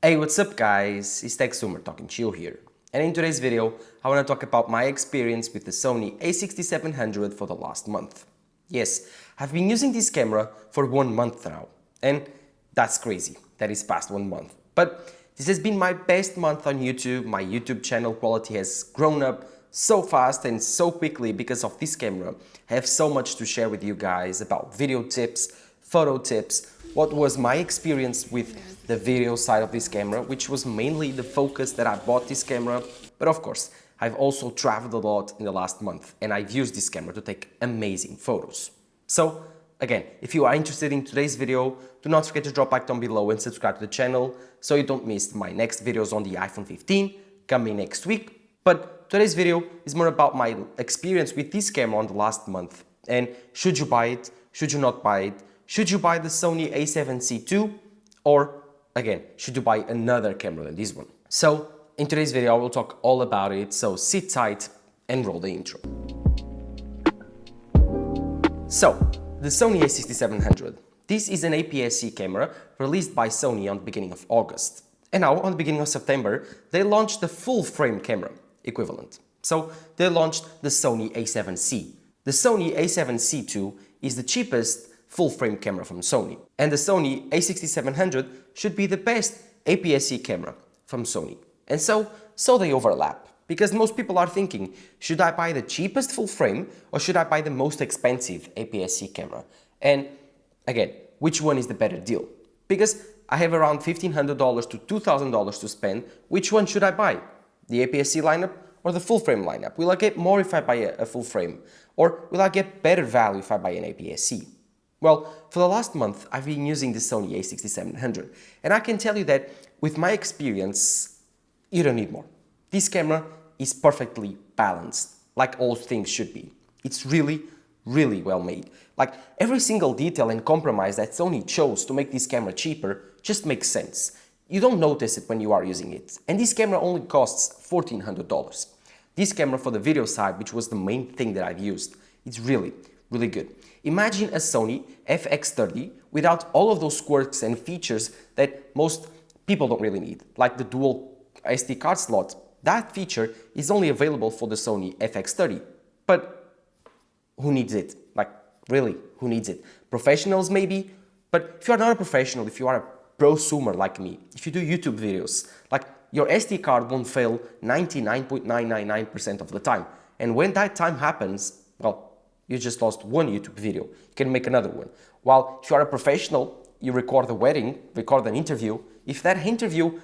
Hey, what's up guys, it's TechZoomer talking to you here. And in today's video, I want to talk about my experience with the Sony A6700 for the last month. Yes, I've been using this camera for 1 month now, and that's crazy, that is past 1 month. But this has been my best month on YouTube. My YouTube channel quality has grown up so fast and so quickly because of this camera. I have so much to share with you guys about video tips, photo tips, what was my experience with the video side of this camera, which was mainly the focus that I bought this camera. But of course, I've also traveled a lot in the last month and I've used this camera to take amazing photos. So again, if you are interested in today's video, do not forget to drop a like down below and subscribe to the channel so you don't miss my next videos on the iPhone 15 coming next week. But today's video is more about my experience with this camera on the last month. And should you buy it? Should you not buy it? Should you buy the Sony A7CII? Or again, should you buy another camera than this one? So in today's video, I will talk all about it. So sit tight and roll the intro. So the Sony A6700. This is an APS-C camera released by Sony on the beginning of August. And now, on the beginning of September, they launched the full-frame camera equivalent. So they launched the Sony A7C. The Sony A7CII is the cheapest full-frame camera from Sony. And the Sony A6700 should be the best APS-C camera from Sony. And so they overlap. Because most people are thinking, should I buy the cheapest full-frame or should I buy the most expensive APS-C camera? And again, which one is the better deal? Because I have around $1,500 to $2,000 to spend. Which one should I buy? The APS-C lineup or the full-frame lineup? Will I get more if I buy a full-frame? Or will I get better value if I buy an APS-C? Well, for the last month, I've been using the Sony A6700. And I can tell you that with my experience, you don't need more. This camera is perfectly balanced, like all things should be. It's really well made. Like every single detail and compromise that Sony chose to make this camera cheaper just makes sense. You don't notice it when you are using it. And this camera only costs $1,400. This camera for the video side, which was the main thing that I've used, it's really good. Imagine a Sony FX30 without all of those quirks and features that most people don't really need, like the dual SD card slot. That feature is only available for the Sony FX30. But who needs it? Like, really, who needs it? Professionals maybe? But if you are not a professional, if you are a prosumer like me, if you do YouTube videos, like your SD card won't fail 99.999% of the time. And when that time happens, well, you just lost one YouTube video. You can make another one. While if you are a professional, you record a wedding, record an interview. If that interview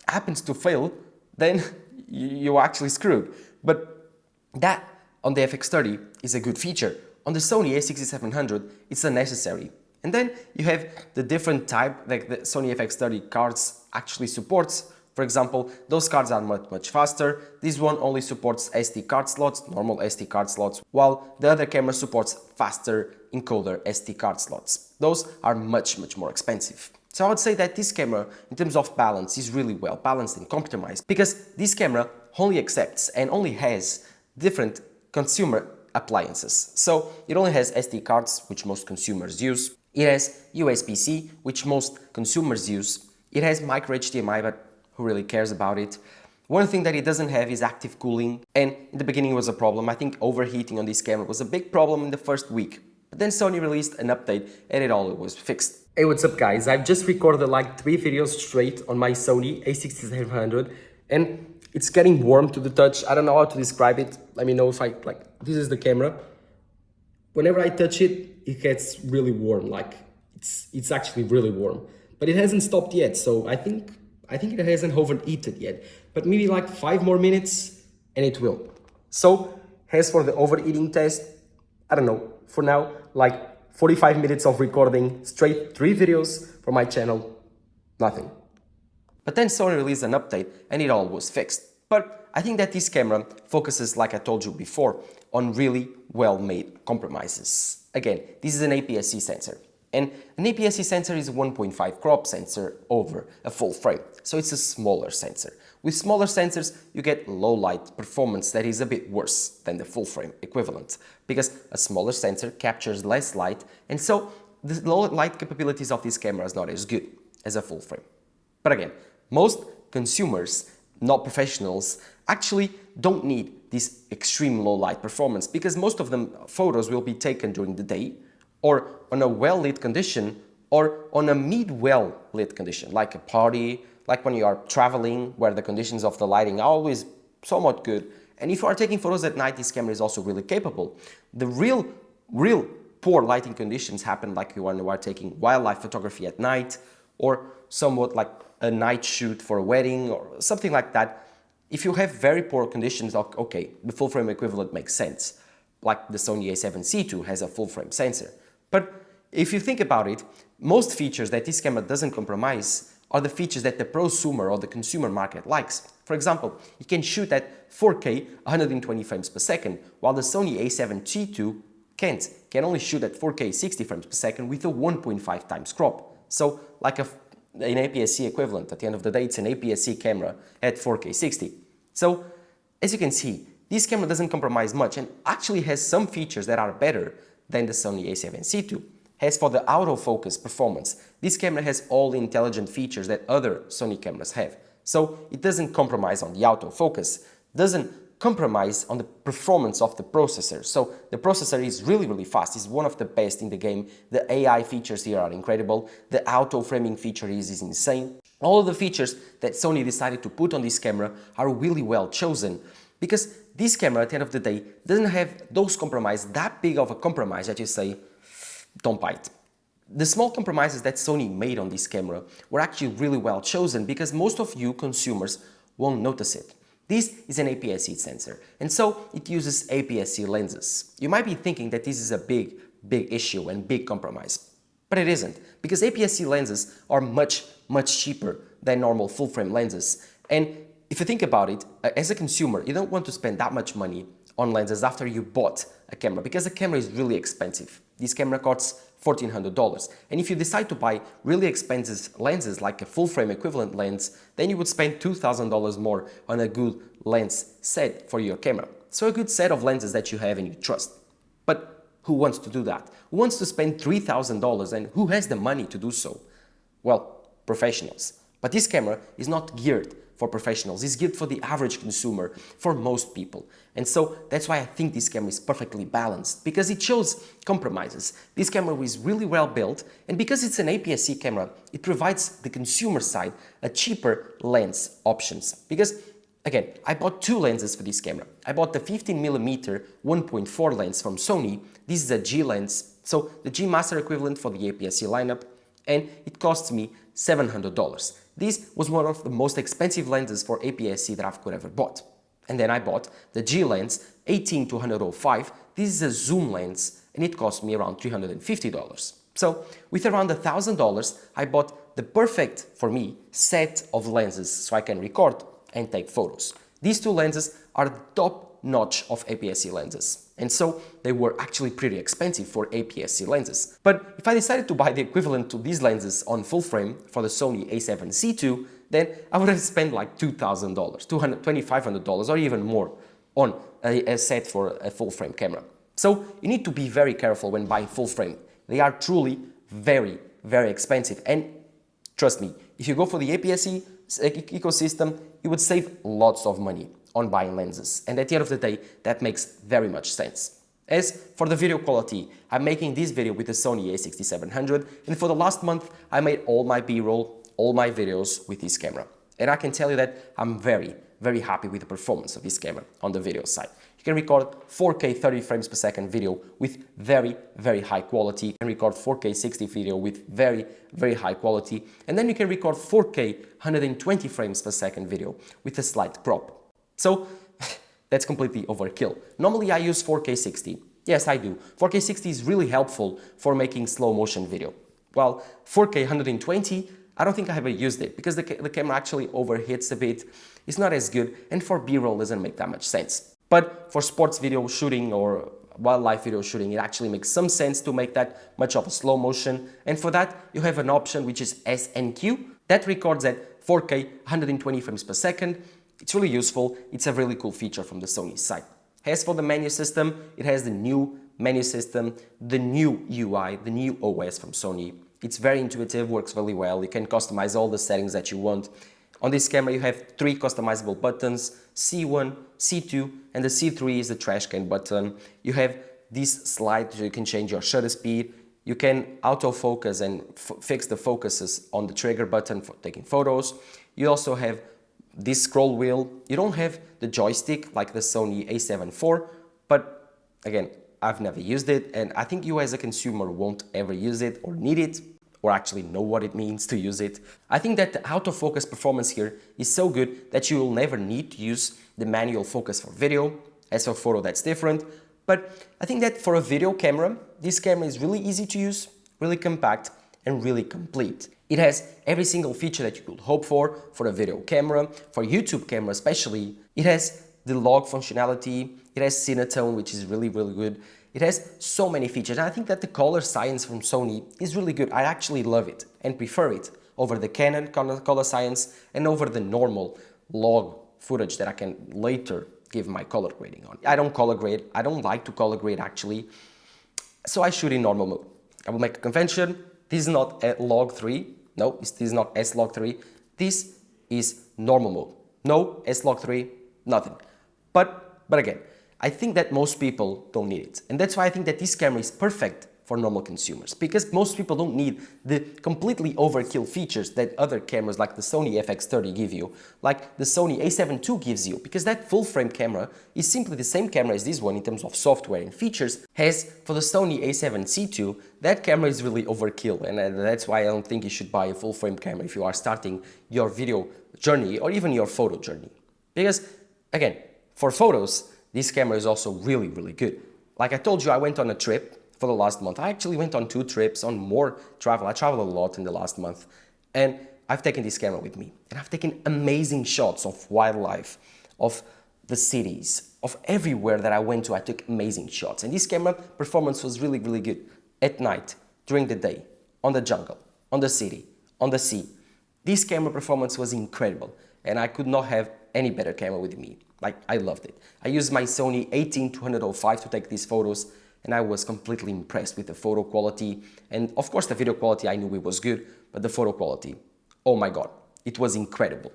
happens to fail, then you're actually screwed. But that on the FX30 is a good feature. On the Sony A6700, it's unnecessary. And then you have the different type like the Sony FX30 cards actually supports. For example, those cards are much faster. This one only supports SD card slots, normal SD card slots, while the other camera supports faster encoder SD card slots. Those are much more expensive. So I would say that this camera, in terms of balance, is really well balanced and compromised because this camera only accepts and only has different consumer appliances. So it only has SD cards, which most consumers use. It has USB-C, which most consumers use. It has micro HDMI, but who really cares about it? One thing that it doesn't have is active cooling, and in the beginning was a problem. I think overheating on this camera was a big problem in the first week. But then Sony released an update and it all was fixed. Hey, what's up guys? I've just recorded like 3 videos straight on my Sony A6700 and it's getting warm to the touch. I don't know how to describe it. Let me know if this is the camera. Whenever I touch it, it gets really warm. Like it's actually really warm, but it hasn't stopped yet. So I think it hasn't overheated yet, but maybe like 5 more minutes and it will. So as for the overheating test, I don't know, for now, like 45 minutes of recording, straight 3 videos for my channel, nothing. But then Sony released an update and it all was fixed. But I think that this camera focuses, like I told you before, on really well-made compromises. Again, this is an APS-C sensor. And an APS-C sensor is a 1.5 crop sensor over a full frame. So it's a smaller sensor. With smaller sensors, you get low light performance that is a bit worse than the full frame equivalent, because a smaller sensor captures less light, and so the low light capabilities of this camera is not as good as a full frame. But again, most consumers, not professionals, actually don't need this extreme low light performance because most of them photos will be taken during the day or on a well-lit condition or on a mid-well lit condition, like a party, like when you are traveling where the conditions of the lighting are always somewhat good. And if you are taking photos at night, this camera is also really capable. The real poor lighting conditions happen like when you are taking wildlife photography at night or somewhat like a night shoot for a wedding or something like that. If you have very poor conditions, okay, the full frame equivalent makes sense. Like the Sony A7CII has a full frame sensor. But if you think about it, most features that this camera doesn't compromise are the features that the prosumer or the consumer market likes. For example, you can shoot at 4K 120 frames per second, while the Sony A7CII can only shoot at 4K 60 frames per second with a 1.5 times crop. So like an APS-C equivalent. At the end of the day, it's an APS-C camera at 4K 60. So as you can see, this camera doesn't compromise much and actually has some features that are better than the Sony A7CII. As for the autofocus performance, this camera has all the intelligent features that other Sony cameras have. So it doesn't compromise on the autofocus, doesn't compromise on the performance of the processor. So the processor is really fast, it's one of the best in the game. The AI features here are incredible, the auto framing feature is insane. All of the features that Sony decided to put on this camera are really well chosen because this camera at the end of the day doesn't have those compromises, that big of a compromise that you say, don't buy it. The small compromises that Sony made on this camera were actually really well chosen because most of you consumers won't notice it. This is an APS-C sensor, and so it uses APS-C lenses. You might be thinking that this is a big issue and big compromise, but it isn't, because APS-C lenses are much cheaper than normal full-frame lenses. And if you think about it, as a consumer, you don't want to spend that much money on lenses after you bought a camera, because a camera is really expensive. This camera costs $1,400. And if you decide to buy really expensive lenses like a full-frame equivalent lens, then you would spend $2,000 more on a good lens set for your camera. So a good set of lenses that you have and you trust. But who wants to do that? Who wants to spend $3,000 and who has the money to do so? Well, professionals. But this camera is not geared for professionals, it's geared for the average consumer, for most people. And so that's why I think this camera is perfectly balanced, because it shows compromises. This camera is really well built, and because it's an APS-C camera, it provides the consumer side a cheaper lens options. Because again, I bought two lenses for this camera. I bought the 15mm 1.4 lens from Sony. This is a G lens, so the G Master equivalent for the APS-C lineup, and it costs me $700. This was one of the most expensive lenses for APS-C that I've could ever bought. And then I bought the G lens 18-105. This is a zoom lens and it cost me around $350. So with around $1,000, I bought the perfect, for me, set of lenses so I can record and take photos. These two lenses are the top notch of APS-C lenses, and so they were actually pretty expensive for APS-C lenses. But if I decided to buy the equivalent to these lenses on full frame for the Sony A7CII, then I would have spent like $2,000, $2,500 or even more on a set for a full frame camera. So you need to be very careful when buying full frame. They are truly very expensive, and trust me, if you go for the APS-C ecosystem, you would save lots of money on buying lenses, and at the end of the day, that makes very much sense. As for the video quality, I'm making this video with the Sony A6700, and for the last month, I made all my B-roll, all my videos with this camera. And I can tell you that I'm very happy with the performance of this camera on the video side. You can record 4K 30 frames per second video with very high quality, and record 4K 60 video with very high quality, and then you can record 4K 120 frames per second video with a slight crop. So that's completely overkill. Normally I use 4K 60. Yes, I do. 4K 60 is really helpful for making slow motion video. While 4K 120, I don't think I ever used it because the camera actually overheats a bit. It's not as good, and for B-roll doesn't make that much sense. But for sports video shooting or wildlife video shooting, it actually makes some sense to make that much of a slow motion. And for that, you have an option which is SNQ that records at 4K 120 frames per second. It's really useful. It's a really cool feature from the Sony side. As for the menu system, it has the new menu system, the new UI, the new OS from Sony. It's very intuitive, works really well. You can customize all the settings that you want. On this camera you have 3 customizable buttons, C1, C2, and the C3 is the trash can button. You have this slide so you can change your shutter speed. You can autofocus and fix the focuses on the trigger button for taking photos. You also have this scroll wheel. You don't have the joystick like the Sony A7 IV, but again, I've never used it, and I think you as a consumer won't ever use it or need it or actually know what it means to use it. I think that the autofocus performance here is so good that you will never need to use the manual focus for video. As for photo, that's different. But I think that for a video camera, this camera is really easy to use, really compact, and really complete. It has every single feature that you could hope for a video camera, for a YouTube camera especially. It has the log functionality, it has Cinetone, which is really, really good. It has so many features, and I think that the color science from Sony is really good. I actually love it and prefer it over the Canon color science and over the normal log footage that I can later give my color grading on. I don't color grade, I don't like to color grade actually, so I shoot in normal mode. I will make a convention, this is not a log 3, no, this is not S-log 3, this is normal mode. No S-log 3, nothing. But again, I think that most people don't need it. And that's why I think that this camera is perfect for normal consumers, because most people don't need the completely overkill features that other cameras like the Sony FX30 give you, like the Sony A7 II gives you, because that full frame camera is simply the same camera as this one in terms of software and features. As for the Sony A7CII, that camera is really overkill, and that's why I don't think you should buy a full frame camera if you are starting your video journey or even your photo journey. Because again, for photos, this camera is also really, really good. Like I told you, I went on a trip for the last month. I actually went on 2 trips, on more travel. I traveled a lot in the last month. And I've taken this camera with me. And I've taken amazing shots of wildlife, of the cities, of everywhere that I went to. I took amazing shots. And this camera performance was really, really good. At night, during the day, on the jungle, on the city, on the sea. This camera performance was incredible. And I could not have any better camera with me. Like, I loved it. I used my Sony A7CII to take these photos, and I was completely impressed with the photo quality. And of course the video quality, I knew it was good, but the photo quality, oh my god, it was incredible.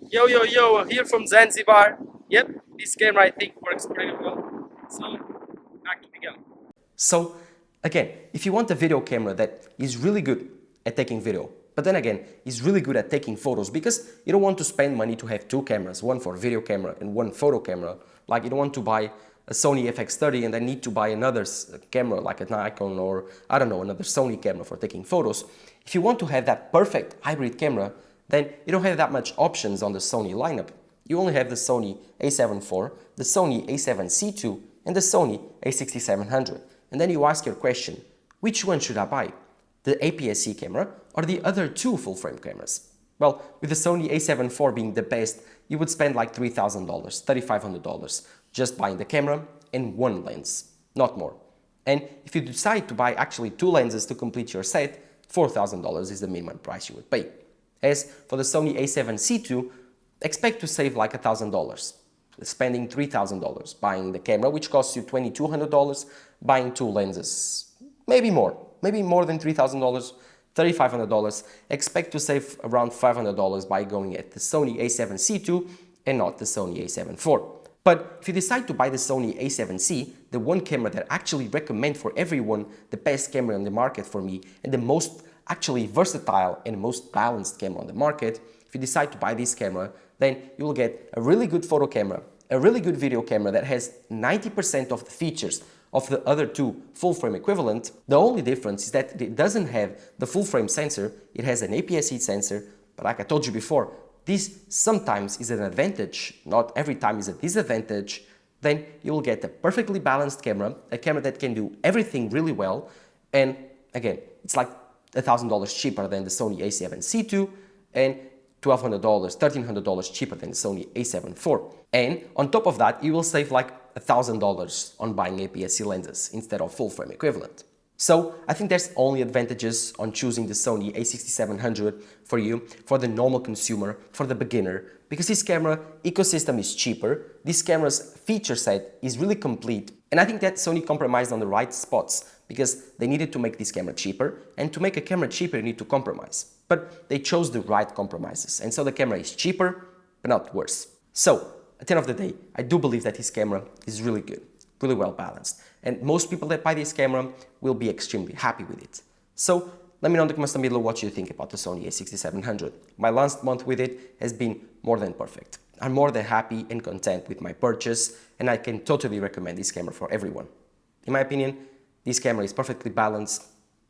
Yo, here from Zanzibar. Yep, this camera I think works pretty well. So, back to the go. So, again, if you want a video camera that is really good at taking video, but then again, is really good at taking photos, because you don't want to spend money to have 2 cameras, one for video camera and one photo camera. Like, you don't want to buy a Sony FX30 and then need to buy another camera like a Nikon or, I don't know, another Sony camera for taking photos. If you want to have that perfect hybrid camera, then you don't have that much options on the Sony lineup. You only have the Sony A7 IV, the Sony A7CII, and the Sony A6700. And then you ask your question, which one should I buy? The APS-C camera or the other 2 full-frame cameras? Well, with the Sony A7 IV being the best, you would spend like $3,000, $3,500 just buying the camera and 1 lens, not more. And if you decide to buy actually 2 lenses to complete your set, $4,000 is the minimum price you would pay. As for the Sony A7CII, expect to save like $1,000, spending $3,000 buying the camera, which costs you $2,200, buying 2 lenses, maybe more than $3,000, $3,500. Expect to save around $500 by going at the Sony A7CII and not the Sony A7 IV. But if you decide to buy the Sony A7C, the one camera that I actually recommend for everyone, the best camera on the market for me, and the most actually versatile and most balanced camera on the market, if you decide to buy this camera, then you will get a really good photo camera, a really good video camera that has 90% of the features of the other 2 full-frame equivalent. The only difference is that it doesn't have the full-frame sensor, it has an APS-C sensor, but like I told you before, this sometimes is an advantage, not every time is a disadvantage. Then you will get a perfectly balanced camera, a camera that can do everything really well, and again, it's like $1,000 cheaper than the Sony A7CII and $1,200, $1,300 cheaper than the Sony A7 IV. And on top of that, you will save like $1,000 on buying APS-C lenses instead of full-frame equivalent. So I think there's only advantages on choosing the Sony A6700 for you, for the normal consumer, for the beginner, because this camera ecosystem is cheaper, this camera's feature set is really complete, and I think that Sony compromised on the right spots because they needed to make this camera cheaper, and to make a camera cheaper you need to compromise. But they chose the right compromises, and so the camera is cheaper, but not worse. So, at the end of the day, I do believe that this camera is really good, really well balanced, and most people that buy this camera will be extremely happy with it. So, let me know in the comments down below what you think about the Sony A6700. My last month with it has been more than perfect. I'm more than happy and content with my purchase, and I can totally recommend this camera for everyone. In my opinion, this camera is perfectly balanced,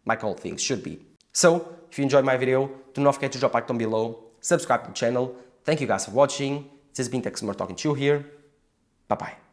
like all things should be. So, if you enjoyed my video, do not forget to drop a like down below, subscribe to the channel. Thank you guys for watching. This has been Tech Summer talking to you here. Bye bye.